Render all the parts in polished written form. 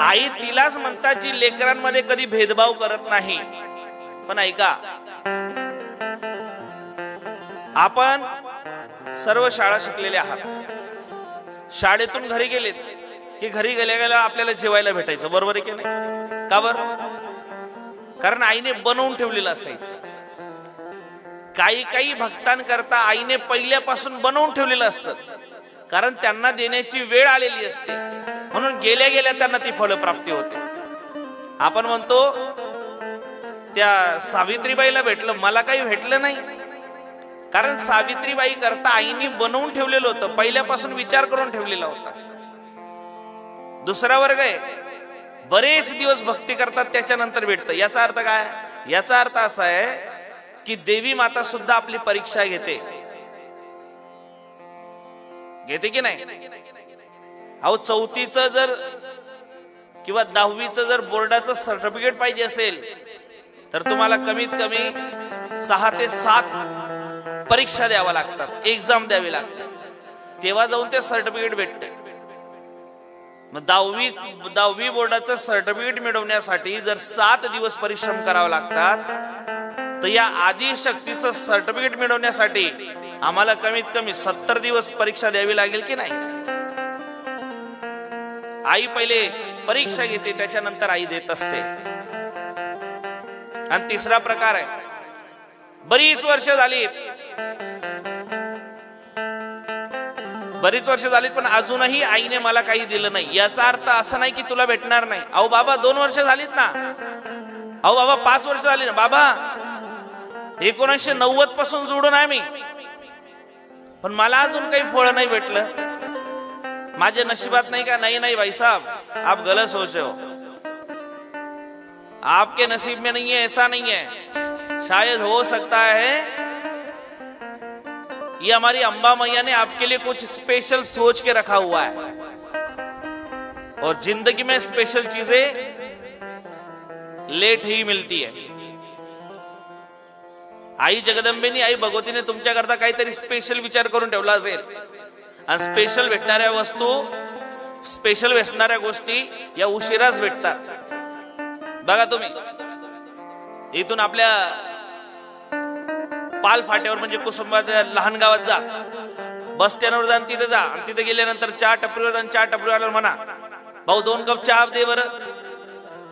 आई तिलाच म्हणतात जी लेकरांमध्ये कधी भेदभाव करत नाही. पण ऐका, आपण सर्व शाळा शिकलेले आहात. शाळेतून घरी गेलेत की घरी गेल्या गेल्या आपल्याला जेवायला भेटायचं, बरोबर आहे की नाही? का बरं? कारण आईने बनवून ठेवलेलं असायचं. काही काही भक्तांकरता आईने पहिल्यापासून बनवून ठेवलेलं असतं, कारण त्यांना देण्याची वेळ आलेली असते, म्हणून गेल्या गेल्या त्यांना ती फलप्राप्ती होते. आपण म्हणतो त्या सावित्रीबाईला भेटलं, मला काही भेटलं नाही, कारण सावित्रीबाई करता आईने बनवून ठेवलेलं होतं, पहिल्यापासून विचार करून ठेवलेला होता. दुसरा वर्ग आहे, बरेच दिवस भक्ती करतात त्याच्यानंतर भेटतं. याचा अर्थ काय? याचा अर्थ असा आहे की देवी माता सुद्धा आपली परीक्षा घेते की नाही? अहो, 4थीचं जर किंवा 10वीचं जर बोर्डाचं सर्टिफिकेट पाहिजे असेल तर तुम्हाला कमीत कमी 6 ते 7 परीक्षा द्यावा लागतात, एक्झाम द्यावी लागते, तेव्हा जाऊन ते सर्टिफिकेट भेटते. मग 10वी बोर्डाचं सर्टिफिकेट मिळवण्यासाठी जर 7 दिवस परिश्रम करावे लागतात, तर या आदिशक्तीचं सर्टिफिकेट मिळवण्यासाठी आम्हाला कमीत कमी 70 दिवस परीक्षा द्यावी लागेल की नाही? आई पहिले परीक्षा घेते, त्याच्यानंतर आई देत असते. आणि तिसरा प्रकार आहे, बरीच वर्ष झालीत पण अजूनही आईने मला काही दिलं नाही. याचा अर्थ असं नाही की तुला भेटणार नाही. अहो बाबा, 2 वर्ष झालीत ना. अहो बाबा, 5 वर्ष झाली ना. बाबा, 1990 पासून जोडून आहे मी, पण मला अजून काही फळ नाही भेटलं. माझ्या नशिबात नाही का? नहीं भाई साहब, आप गलत सोच रहे हो. आपके नसीब में नहीं है, ऐसा नहीं है. शायद हो सकता है ये हमारी अंबा मैया ने आपके लिए कुछ स्पेशल सोच के रखा हुआ है, और जिंदगी में स्पेशल चीजें लेट ही मिलती है. आई जगदंबेनी, आई भगवतीने तुमच्याकरता काहीतरी स्पेशल विचार करून ठेवला असेल, आणि स्पेशल भेटणाऱ्या वस्तू, स्पेशल भेटणाऱ्या गोष्टी या उशिराच भेटतात. बघा तुम्ही, इथून आपल्या पाल फाट्यावर म्हणजे कुसुंबाच्या लहान गावात जा, बस स्टँडवर जा, तिथे जा, आणि तिथे गेल्यानंतर चहा टपरीवर जा, चहा टपरीवाल्याला म्हणा, भाऊ 2 कप चहा दे बरं.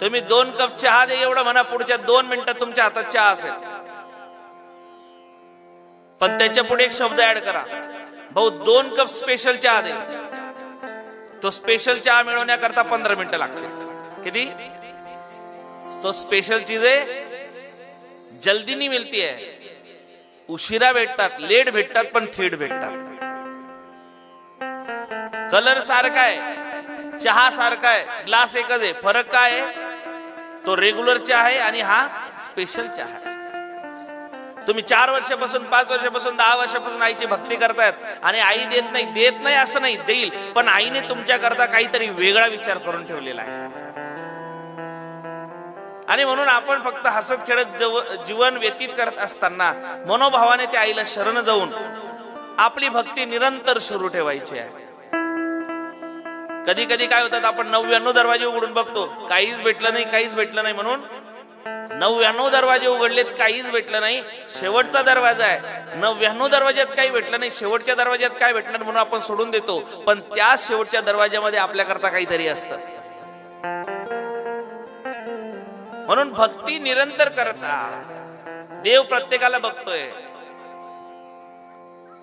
तुम्ही 2 कप चहा दे एवढं म्हणा, पुढच्या 2 मिनिटात तुमच्या हातात चहा असेल. पण त्याच्या पुढे एक शब्द ऍड करा, भाऊ 2 कप स्पेशल चहा दे. तो स्पेशल चहा मिळवण्याकरता 15 मिनिटं लागतील. किती? तो स्पेशल चीजें जल्दी नहीं मिलती है, उशिरा भेटतात, लेट भेटतात, पण थेट भेटतात. कलर सारखा आहे, चहा सारखा आहे, ग्लास एकच आहे, फरक काय आहे? तो रेग्युलर चहा आहे आणि हा स्पेशल चहा आहे. तुम्ही 4 वर्षापासून, 5 वर्षापासून, 10 वर्षापासून आईची भक्ती करतायत आणि आई देत नाही असं नाही, देईल, पण आईने तुमच्या करता काहीतरी वेगळा विचार करून ठेवलेला आहे. आणि म्हणून आपण फक्त हसत खेळत जीवन व्यतीत करत असताना मनोभावाने त्या आईला शरण जाऊन आपली भक्ती निरंतर सुरू ठेवायची आहे. कधी कधी काय होतात, आपण 99 दरवाजे उघडून बघतो, काहीच भेटलं नाही, म्हणून 99 दरवाजे उघडलेत, काहीच भेटलं नाही. शेवटचा दरवाजा आहे, 99 दरवाज्यात काही भेटलं नाही, शेवटच्या दरवाज्यात काय भेटणार म्हणून आपण सोडून देतो. पण त्या शेवटच्या दरवाज्यामध्ये आपल्याकरता काहीतरी असतं. म्हणून भक्ती निरंतर करता. देव प्रत्येकाला बघतोय.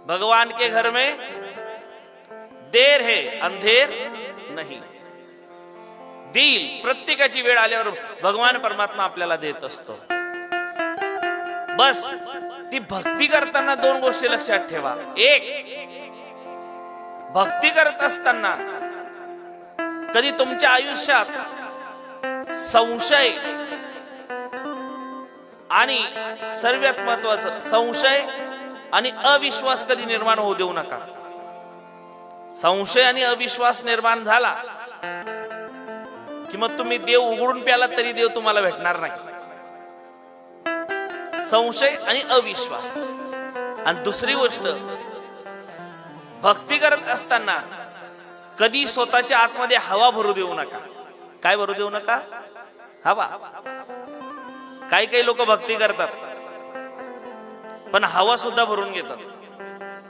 भगवान के घर में देर है, अंधेर नहीं. देईल, प्रत्येकाची वेळ आल्यावर भगवान परमात्मा आपल्याला देत असतो. बस ती भक्ती करताना 2 गोष्टी लक्षात ठेवा. एक, भक्ती करत असताना कधी तुमच्या आयुष्यात संशय, आणि सर्वात महत्वाचं संशय आणि अविश्वास कधी निर्माण होऊ देऊ नका. संशय आणि अविश्वास निर्माण झाला कि मग तुम्ही देव उघडून प्याला तरी देव तुम्हाला भेटणार नाही. संशय आणि अविश्वास. आणि दुसरी गोष्ट, भक्ती करत असताना कधी स्वतःच्या आतमध्ये हवा भरू देऊ नका. काय भरू देऊ नका? हवा. काही काही लोक भक्ती करतात पण हवा सुद्धा भरून घेतात.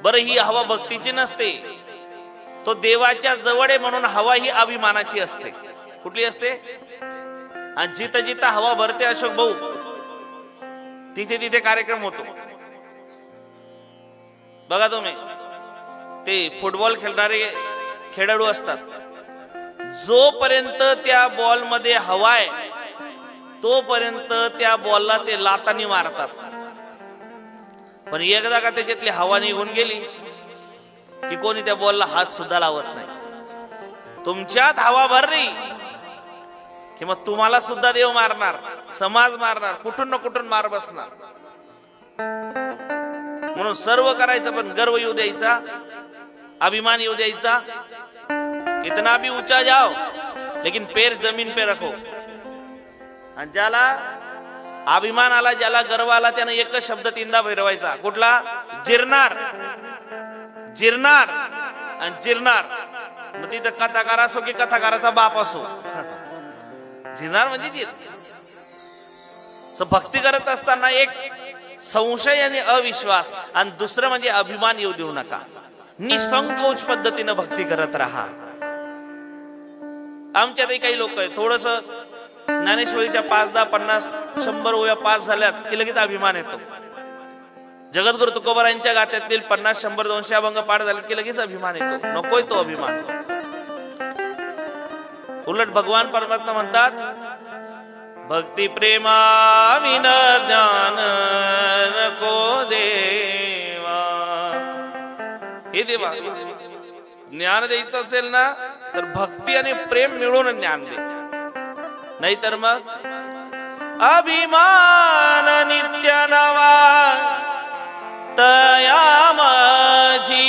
बरं, ही हवा भक्तीची नसते, तो देवाच्या जवळ आहे म्हणून हवा ही अभिमानाची असते. कुठली असते? आणि जिथं जिथं हवा भरते अशोक भाऊ, तिथे तिथे कार्यक्रम होतो. बघा तुम्ही, ते फुटबॉल खेळणारे खेळाडू असतात, जोपर्यंत त्या बॉल मध्ये हवा आहे तोपर्यंत त्या बॉलला ते लातानी मारतात. पण एकदा का त्याच्यातली हवा निघून गेली की कोणी त्या बॉलला हात सुद्धा लावत नाही. तुमच्यात हवा भरली कि मग तुम्हाला सुद्धा देव मारणार, समाज मारणार, कुठून ना कुठून मार बसणार. म्हणून सर्व करायचं पण गर्व येऊ द्यायचा, अभिमान येऊ द्यायचा. कितना भी ऊंचा जाओ लेकिन पैर जमीन पे रखो. आणि ज्याला अभिमान आला, ज्याला गर्व आला, त्याने एकच शब्द तीनदा फिरवायचा. कुठला? जिरणार, जिरणार आणि जिरणार. मग तिथं कथाकार असो की कथाकाराचा बाप असो, जिरणार म्हणजे जिर. भक्ती करत असताना एक संशय आणि अविश्वास, आणि दुसरं म्हणजे अभिमान येऊ देऊ नका. निसंकोच पद्धतीने भक्ती करत राहा. आमच्यातही काही लोक आहेत, थोडस ज्ञानेश्वरीच्या 5, 10, 50, 100 ओव्या पास झाल्यात की लगेच अभिमान येतो. जगद्गुरु तुकोबारायांच्या गात्यातील 50, 100, 200 अभंग पाठ झालेत की लगेच अभिमान येतो. नकोय तो अभिमान. उलट भगवान परमात्मा म्हणतात, भक्ती प्रेमा विन ज्ञान नको देवा. हे देवा, ज्ञान द्यायचं असेल ना तर भक्ती आणि प्रेम मिळून ज्ञान दे. नाहीतर मग अभिमान नित्य नवा तया माझी,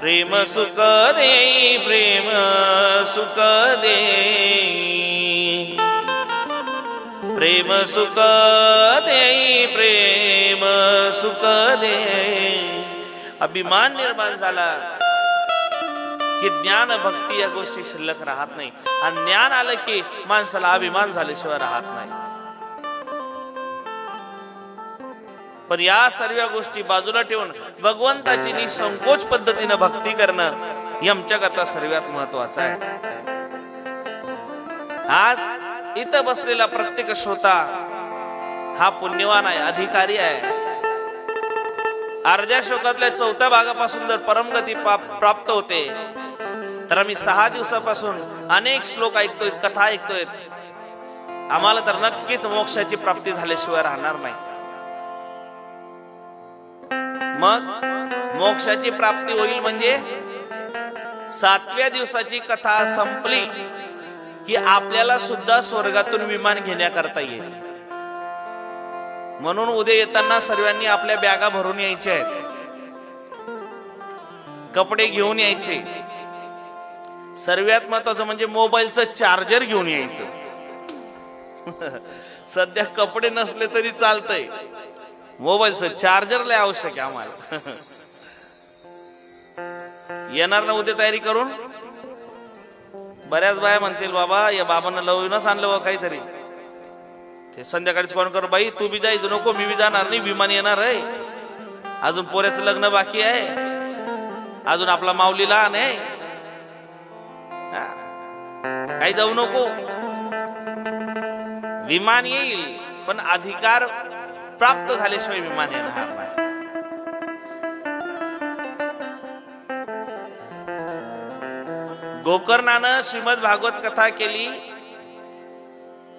प्रेम सुख दे, प्रेम सुख दे, प्रेम सुख दे, प्रेम सुख दे. अभिमान निर्माण झाला की ज्ञान भक्ती या गोष्टी शिल्लक राहत नाही. आणि ज्ञान आलं की माणसाला अभिमान झाल्याशिवाय राहत नाही. पण या सर्व गोष्टी बाजूला ठेवून भगवंताची निसंकोच पद्धतीने भक्ती करणं हे आमच्याकरता सर्वात महत्वाचं आहे. आज इथं बसलेला प्रत्येक श्रोता हा पुण्यवान आहे, अधिकारी आहे. अर्ध्या श्लोकातल्या 4थ्या भागापासून जर परमगती प्राप्त होते तर आम्ही 6 दिवसापासून अनेक श्लोक ऐकतोय, कथा ऐकतोय. आम्हाला तर नक्कीच मोक्षाची प्राप्ती झाल्याशिवाय राहणार नाही. मग मोक्षाची प्राप्ती होईल म्हणजे 7व्या दिवसाची कथा संपली की आपल्याला सुद्धा स्वर्गातून विमान घेण्याकरता येईल. म्हणून उद्या येताना सर्वांनी आपल्या बॅगा भरून यायच्या आहेत, कपडे घेऊन यायचे. सर्वात महत्वाचं म्हणजे मोबाईलचं चार्जर घेऊन यायचं. सध्या कपडे नसले तरी चालतंय, मोबाईलचं चार्जर लय आवश्यक आहे आम्हाला. येणार ना उद्या तयारी करून? बऱ्याच बाया म्हणतील, बाबा या बाबांना लवूनच आणलं व काहीतरी. ते संध्याकाळीच फोन कर, बाई तू बी जायचं नको, मी बी जाणार नाही, विमान येणार आहे, अजून पोऱ्याचं लग्न बाकी आहे, अजून आपला माऊली लहान आहे, काही जाऊ नको. विमान येईल पण अधिकार प्राप्त झाल्याशिवाय विमान येणार नाही. गोकर्णानं श्रीमद भागवत कथा केली,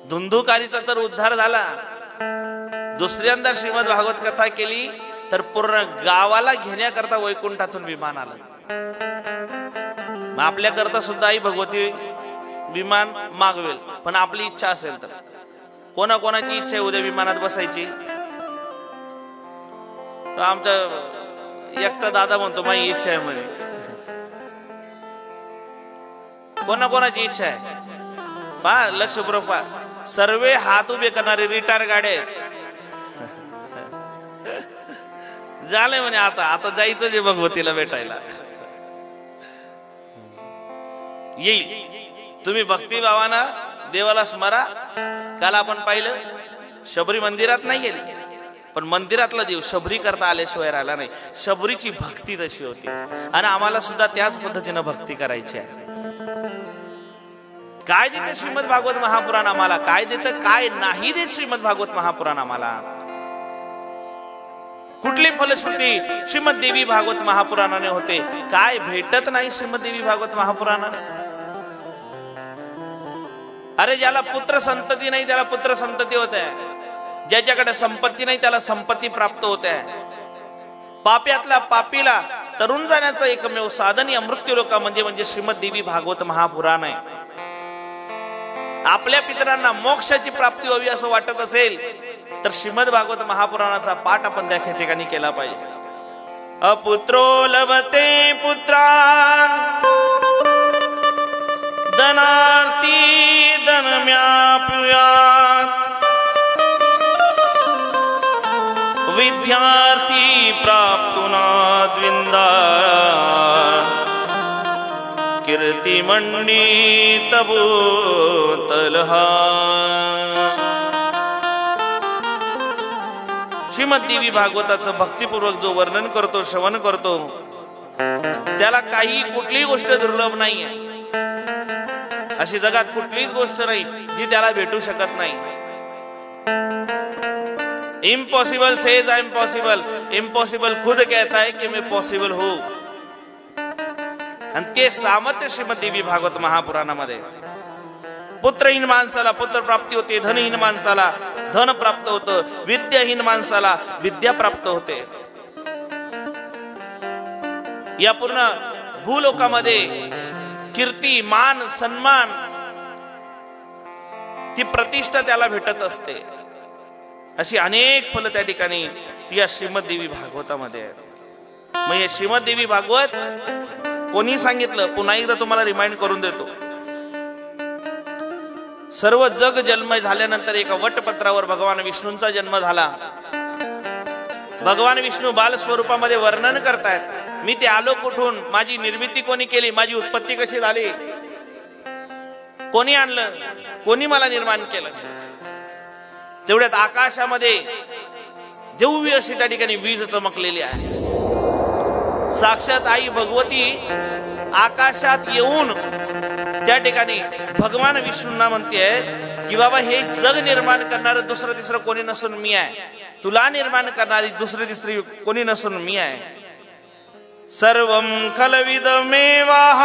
धुंधुकारीचा तर उद्धार झाला. दुसऱ्यांदा श्रीमद भागवत कथा केली तर पूर्ण गावाला घेण्याकरता वैकुंठातून विमान आलं. मग आपल्या करता सुद्धा आई भगवती विमान मागवेल, पण आपली इच्छा असेल तर. कोणाकोणाची इच्छा आहे उद्या विमानात बसायची? आमचा एकटा दादा म्हणतो माझी इच्छा आहे म्हणे. कोणाकोणाची इच्छा आहे पहा, लक्षपूर्वक पहा. सर्व हात उभे करणारे रिटायर गाड्या आहेत. झाले म्हणे आता जायचं जे भगवतीला भेटायला. येईल. तुम्ही भक्तिभावानं देवाला स्मरा. काल आपण पाहिलं शबरी मंदिरात नाही गेली, पण मंदिरातला देव शबरी करता आल्याशिवाय राहिला नाही. शबरीची भक्ती तशी होती आणि आम्हाला सुद्धा त्याच पद्धतीनं भक्ती करायची आहे. काय देते श्रीमद भागवत महापुराण आम्हाला, काय देतं काय नाही देत श्रीमद भागवत महापुराण आम्हाला. कुठली फलश्रुती श्रीमद देवी भागवत महापुराणाने होते, काय भेटत नाही श्रीमद देवी भागवत महापुराणाने. अरे ज्याला पुत्र संतती नाही त्याला पुत्र संतती होत आहे, ज्याच्याकडे संपत्ती नाही त्याला संपत्ती प्राप्त होत आहे. पाप्यातल्या पापीला तरुण जाण्याचं एकमेव साधन या मृत्यूलोका म्हणजे श्रीमद देवी भागवत महापुराण आहे. आपल्या पितरांना मोक्षाची प्राप्ती व्हावी असं वाटत असेल तर श्रीमद भागवत महापुराणाचा पाठ आपण त्या ठिकाणी केला पाहिजे. अपुत्रो लभते पुत्रान् धनार्थी धनम्याप्नुयात् विद्यार्थी प्राप्तुना द्विन्दात् कीर्तिमण्डित भूतलहा. श्रीमद देवी भागवताचं भक्तिपूर्वक जो वर्णन करतो, श्रवण करतो, त्याला काही कुठलीही गोष्ट दुर्लभ नाहीये. अशी जगात कुठलीच गोष्ट नाही जी त्याला भेटू शकत नाही. Impossible says I am possible, impossible खुद कहता है कि मैं पॉसिबल हूं. आणि ते सामर्थ्य श्रीमद देवी भागवत महापुराणामध्ये. पुत्रहीन माणसाला पुत्र प्राप्ती होते, धनहीन माणसाला धन प्राप्त होतं, विद्याहीन माणसाला विद्या प्राप्त होते. या पूर्ण भूलोकामध्ये कीर्ती मान सन्मान ती प्रतिष्ठा त्याला भेटत असते. अशी अनेक फल त्या ठिकाणी या श्रीमद देवी भागवतामध्ये आहेत. मग हे श्रीमद देवी भागवत कोणी सांगितलं, पुन्हा एकदा तुम्हाला रिमाइंड करून देतो. सर्व जग जन्म झाल्यानंतर एका वटपत्रावर भगवान विष्णूंचा जन्म झाला. भगवान विष्णू बाल स्वरूपामध्ये वर्णन करतायत, मी ते आलो कुठून, माझी निर्मिती कोणी केली, माझी उत्पत्ती कशी झाली, कोणी आणलं, कोणी मला निर्माण केलं. तेवढ्यात आकाशामध्ये दिव्य अशी त्या ठिकाणी वीज चमकलेली आहे. साक्षात आई भगवती आकाशात येऊन त्या ठिकाणी भगवान विष्णूंना म्हणते की बाबा हे जग निर्माण करणार दुसरं तिसरं कोणी नसून मी आहे, तुला निर्माण करणारी दुसरी तिसरी कोणी नसून मी आहे. सर्वं खलविदमेवाहं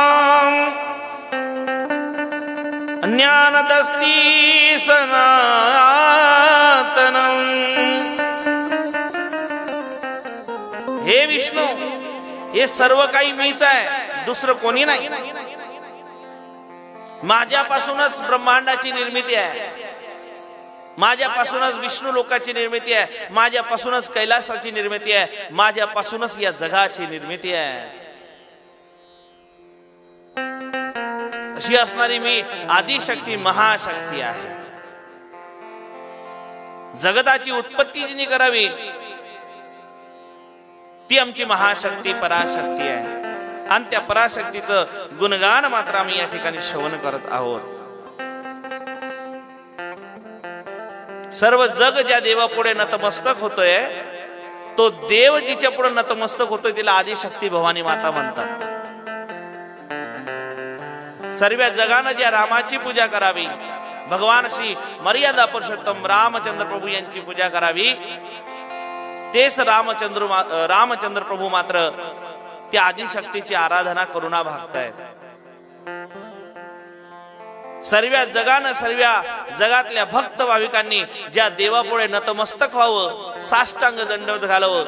ज्ञानदस्ति सनातनं. हे विष्णू, हे सर्व काही मीच आहे, दुसरं कोणी नाही. माझ्यापासूनच ब्रह्मांडाची निर्मिती आहे, माझ्यापासूनच विष्णू लोकाची निर्मिती आहे, माझ्यापासूनच कैलासाची निर्मिती आहे, माझ्यापासूनच या जगाची निर्मिती आहे. अशी असणारी मी आदिशक्ती महाशक्ती आहे. जगताची उत्पत्ती जिने करावी ती आमची महाशक्ती पराशक्ती आहे. आणि त्या पराशक्तीचं गुणगान मात्र आम्ही या ठिकाणी श्रवण करत आहोत. सर्व जग ज्या देवापुढे नतमस्तक होतोय तो देव जिच्या पुढे नतमस्तक होतोय तिला आदिशक्ती भवानी माता म्हणतात. सर्व जगानं ज्या रामाची पूजा करावी, भगवान श्री मर्यादा पुरुषोत्तम रामचंद्र प्रभू यांची पूजा करावी, तेच रामचंद्र प्रभू मात्र त्या आदिशक्तीची आराधना करुणा भागतायत. सर्व जगानं सर्व जगातल्या भक्त भाविकांनी ज्या देवापुढे नतमस्तक व्हावं, साष्टांग दंडवत घालावं,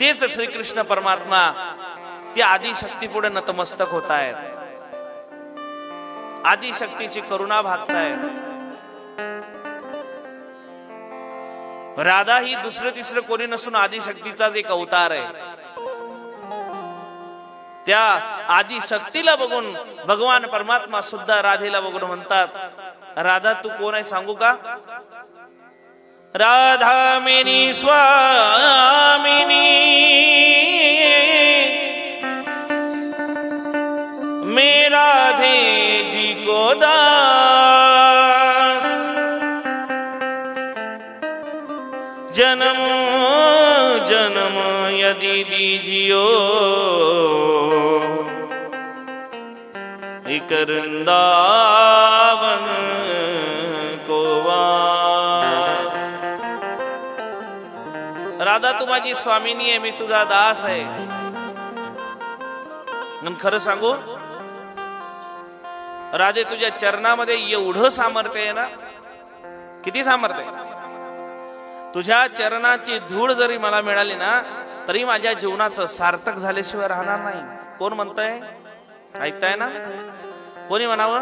तेच श्रीकृष्ण परमात्मा त्या आदिशक्ती पुढे नतमस्तक होत आहेत. आदिशक्तीची करुणा भागतायत. राधा ही दुसरं तिसरं कोणी नसून आदिशक्तीचाच एक अवतार आहे. त्या आदिशक्तीला बघून भगवान परमात्मा सुद्धा राधेला बघून म्हणतात, राधा तू कोण आहे सांगू का? राधा मेरी स्वामिनी मैं राधे दास, जन्म जन्म यदि दीजियो एक वृंदावन को वास। राधा तू माझी स्वामिनी आहे, मी तुझा दास आहे. खरं सांगू राधे, तुझ्या चरणामध्ये एवढं सामर्थ्य आहे ना, किती सामर्थ्य आहे. तुझ्या चरणाची धूळ जरी मला मिळाली ना, तरी माझ्या जीवनाचं सार्थक झाल्याशिवाय राहणार नाही. कोण म्हणतंय? ऐकताय ना? कोणी म्हणावं?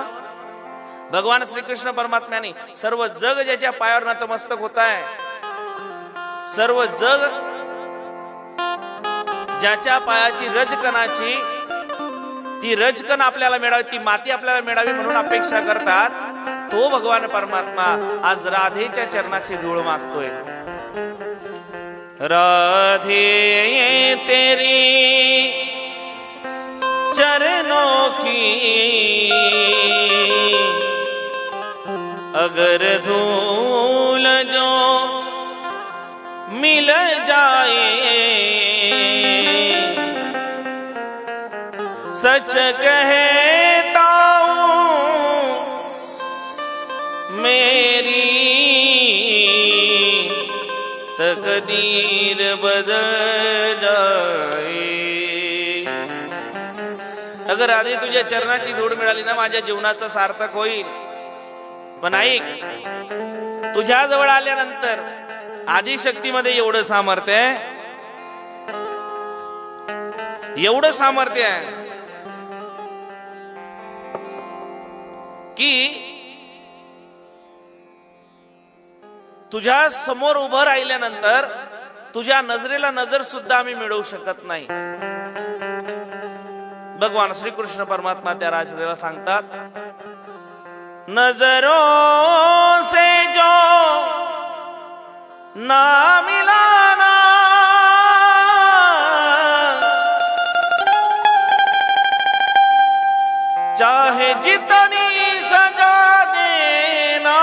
भगवान श्रीकृष्ण परमात्म्याने सर्व जग ज्याच्या पायावर नतमस्तक होत आहे, सर्व जग ज्याच्या पायाची रजकणाची ती रजकण आपल्याला मिळावी, ती माती आपल्याला मिळावी म्हणून अपेक्षा करतात, तो भगवान परमात्मा आज राधेच्या चरणाची धूळ मागतोय. राधे तेरी चरणों की अगर धूल जो मिल जाए, सच कहता हूँ मेरी तकदीर बदल जाए. अगर राधे तुझ्या चरणाची धूळ मिळाली ना, माझ्या जीवनाचं सार्थक होईल. पण ऐक, तुझ्या जवळ आल्यानंतर आदिशक्तीमध्ये एवढं सामर्थ्य आहे, एवढं सामर्थ्य आहे की तुझ्या समोर उभं राहिल्यानंतर तुझ्या नजरेला नजर सुद्धा आम्ही मिळवू शकत नाही. भगवान श्रीकृष्ण परमात्मा त्या राजेला सांगतात, नजरों से जो ना मिलाना, चाहे जितनी सजा देना,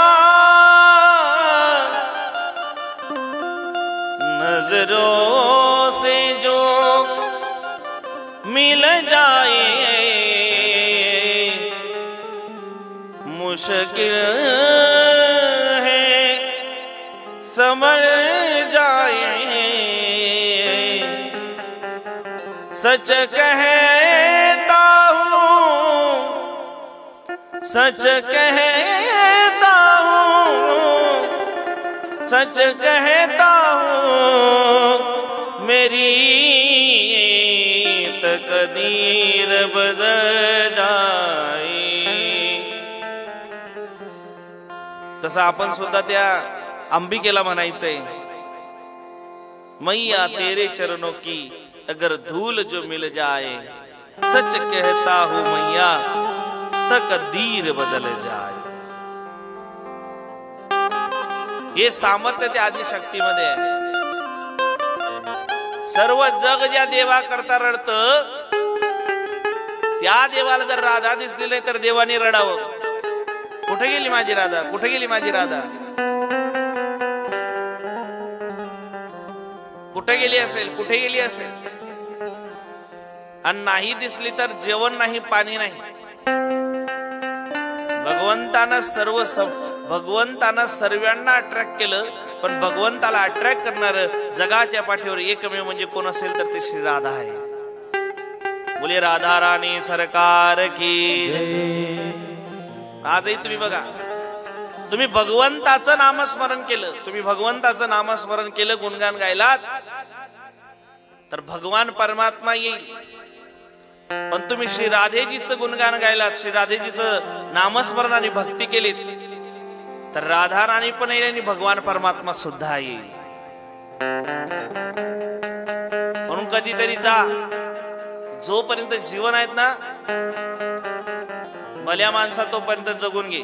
नजरों से जो मिल जाए मुश्किल है समझ जाए. सच कहता हूँ, सच कहता हूँ, सच कहता हूँ मेरी तकदीर बदल जाए. तसं आपण सुद्धा त्या अंबिकेला म्हणायचंय, मैया तेरे चरणों की अगर धूल जो मिल जाए, सच कहता हूँ मैया तकदीर बदल जाए. हे सामर्थ्य त्या आदिशक्तीमध्ये आहे. सर्व जग ज्या देवा करता रडत, त्या देवाला जर राधा दिसली नाही तर देवाने रडावं, कुठे गेली माझी राधा, कुठे गेली माझी राधा, कुठे गेली असेल, कुठे गेली असेल. आणि नाही दिसली तर जेवण नाही, पाणी नाही. भगवंतानं सर्वांना अट्रॅक्ट केलं, पण भगवंताला अट्रॅक्ट करणार जगाच्या पाठीवर एकमेव म्हणजे कोण असेल तर ते श्री राधा आहे. बोले राधा राणी सरकार की. आजही तुम्ही बघा, तुम्ही भगवंताचं नामस्मरण केलं, तुम्ही भगवंताचं नामस्मरण केलं, गुणगान गायलात, तर भगवान परमात्मा येईल. पण तुम्ही श्री राधेजीचं गुणगान गायलात, श्री राधेजीचं नामस्मरण आणि भक्ती केलीत, तर राधा राणी पण येईल आणि भगवान परमात्मा सुद्धा येईल. म्हणून कधीतरी जा, जोपर्यंत जीवन आहेत ना भल्या माणसा तोपर्यंत जगून घे.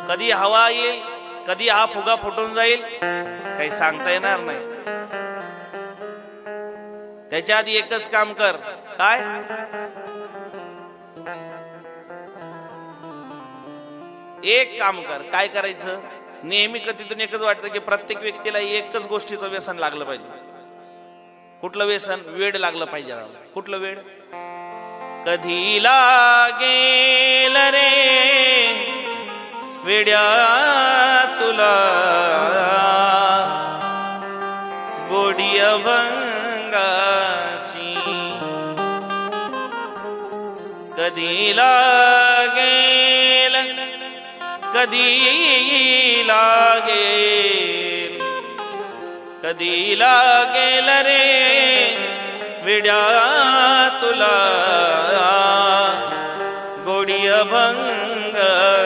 कधी हवा येईल, कधी हा फुगा फुटून जाईल, काही सांगता येणार नाही. त्याच्या आधी एकच काम कर, काय? एक काम कर. काय करायचं? नेहमी कधीतून एकच वाटतं की प्रत्येक व्यक्तीला एकच गोष्टीचं व्यसन लागलं पाहिजे. कुठलं व्यसन? वेड लागलं पाहिजे. कुठलं वेड? कधी लागेल रे वेड्या तुला गोडी अभंगाची, कधी लागेल, कधी लागेल, कधी लागेल रे वेड्या तुला गोडी अभंगाची.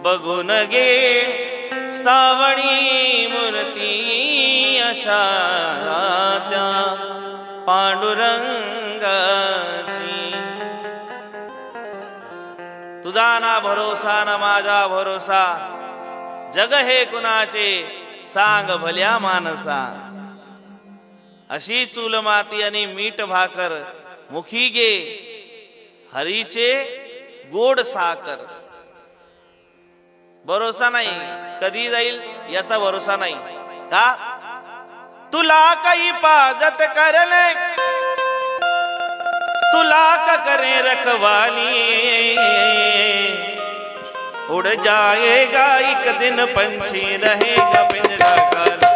बघून गे सावळी मूर्ती अशा त्या पांडुरंगाची. तुझा ना भरोसा ना माझा भरोसा, जग हे कुणाचे सांग भल्या मानसा. अशी चूल माती आणि मीठ भाकर, मुखी गे हरीचे गोड साकर. भरोसा नाही, कधी जाईल याचा भरोसा नाही. का? तुला काही पाजत करले, तुला का करे रखवाली. उड़ जाएगा एक दिन पंछी रहेगा पिंजरा खाली.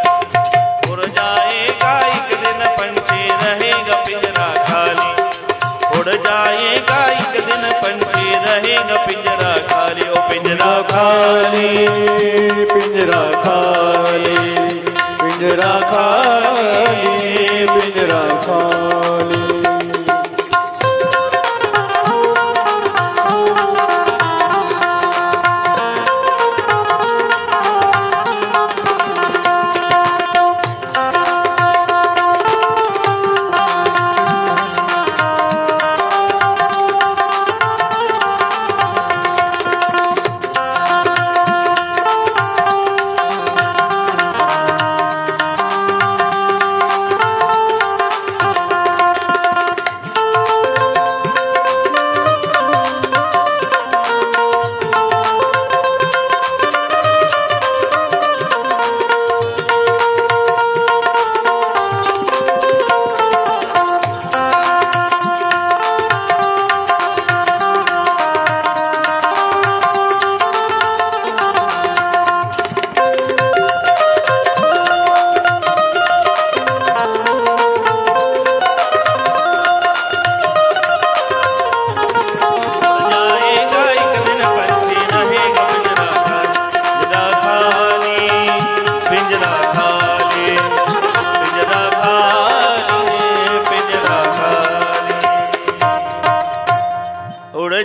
उड़ जाएगा एक दिन पंछी रहेगा पिंजरा खाली. उड़ जाएगा एक दिन पंछी रहेगा पिंजरा खाली. ओ पिंजरा खाली, पिंजरा खाली, पिंजरा खाली, पिंजरा खाली.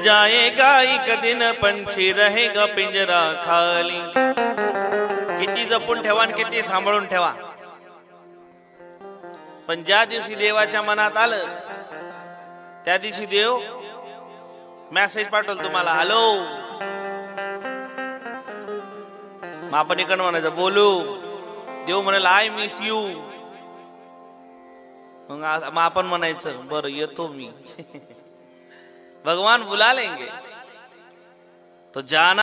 जाएगा एक दिन पंछी रहेगा पिंजरा खाली. किती जपून ठेवा आणि किती सांभाळून ठेवा. पण ज्या दिवशी देवाच्या मनात आलं त्या दिवशी देव मेसेज पाठवल तुम्हाला, हॅलो. मग आपण इकडं म्हणायचं बोलू. देव म्हणाल आय मिस यू. मग आपण म्हणायचं बरं येतो मी. भगवान बुला लेंगे. तो जाना